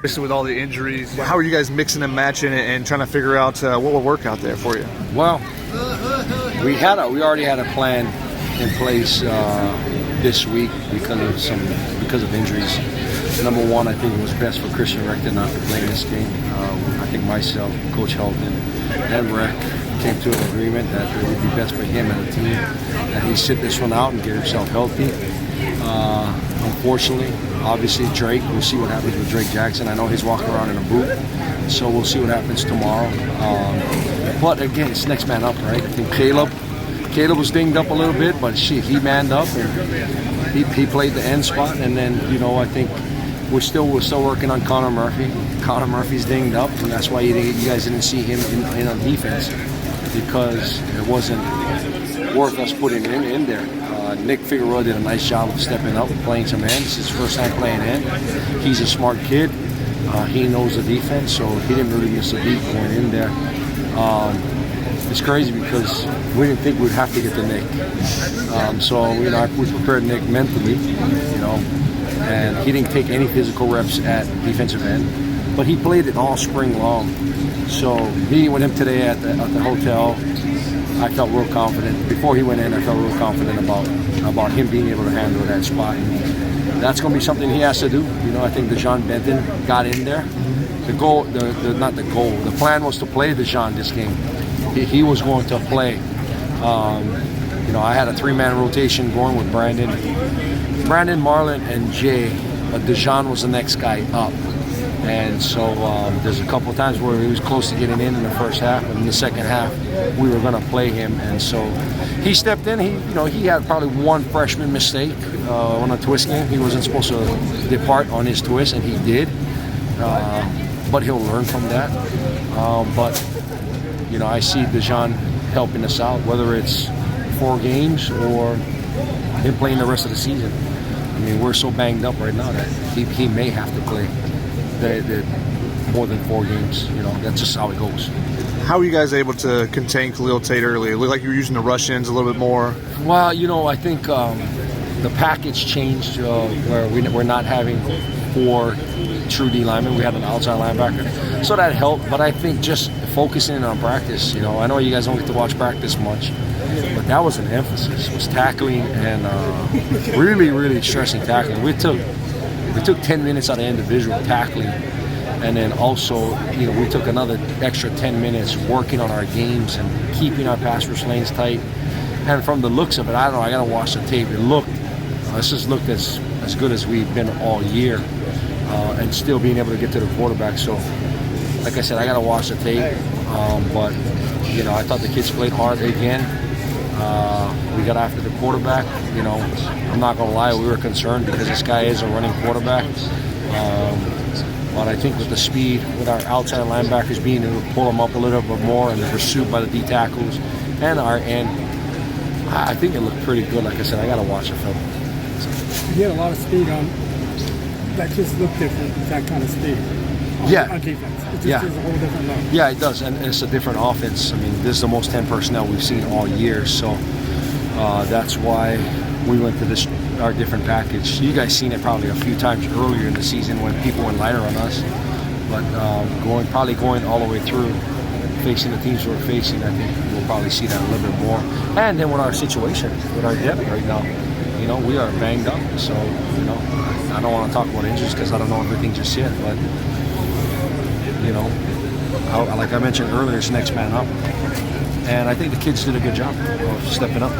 With all the injuries, how are you guys mixing and matching and trying to figure out what will work out there for you? Well, we already had a plan in place this week because of injuries. Number one, I think it was best for Christian Rector not to play in this game. I think myself, Coach Helton, and Rec came to an agreement that it would be best for him and the team that he sit this one out and get himself healthy. Unfortunately, obviously Drake, we'll see what happens with Drake Jackson. I know he's walking around in a boot, so we'll see what happens tomorrow. But again, it's next man up, right? I think Caleb was dinged up a little bit, but he manned up and he played the end spot. And then, I think we're still working on Connor Murphy. Connor Murphy's dinged up, and that's why you guys didn't see him in on defense, because it wasn't worth us putting him in there. Nick Figueroa did a nice job of stepping up and playing some end. It's his first time playing end. He's a smart kid. He knows the defense, so he didn't really miss a beat going in there. It's crazy because we didn't think we'd have to get to Nick. So we prepared Nick mentally, and he didn't take any physical reps at defensive end, but he played it all spring long. So meeting with him today at the hotel, I felt real confident. Before he went in, I felt real confident about him being able to handle that spot. And that's going to be something he has to do. I think De'jon Benton got in there. The plan was to play De'jon this game. He was going to play. I had a three-man rotation going with Brandon, Marlon, and Jay. But De'jon was the next guy up. And so there's a couple of times where he was close to getting in the first half, and in the second half we were going to play him. And so he stepped in. He had probably one freshman mistake on a twist game. He wasn't supposed to depart on his twist, and he did. But he'll learn from that. I see De'jon helping us out, whether it's 4 games or him playing the rest of the season. I mean, we're so banged up right now that he may have to play the more than 4 games. That's just how it goes. How are you guys able to contain Khalil Tate early? It looked like you were using the rush-ins a little bit more. Well, I think the package changed where we're not having 4 true D linemen. We had an outside linebacker, so that helped. But I think just focusing on practice. I know you guys don't get to watch practice much, but that was an emphasis. Was tackling and really, really stressing tackling. We took 10 minutes out of individual tackling, and then also, we took another extra 10 minutes working on our games and keeping our pass rush lanes tight. And from the looks of it, I don't know, I gotta watch the tape. This just looked as good as we've been all year, and still being able to get to the quarterback. So, like I said, I gotta watch the tape. But I thought the kids played hard again. We got after the quarterback. I'm not gonna lie, we were concerned because this guy is a running quarterback. But I think with the speed, with our outside linebackers being able to pull him up a little bit more, and the pursuit by the D tackles and our end, I think it looked pretty good. Like I said, I gotta watch the film. You had a lot of speed on. That just looked different with that kind of speed. On defense. It just is a whole different look. Yeah, it does, and it's a different offense. I mean, this is the most 10 personnel we've seen all year, so that's why we went to our different package. You guys seen it probably a few times earlier in the season when people went lighter on us, but going all the way through, facing the teams we're facing, I think we'll probably see that a little bit more. And then with our situation, with our depth right now, we are banged up. So, I don't want to talk about injuries because I don't know everything just yet, but like I mentioned earlier, it's next man up. And I think the kids did a good job of stepping up.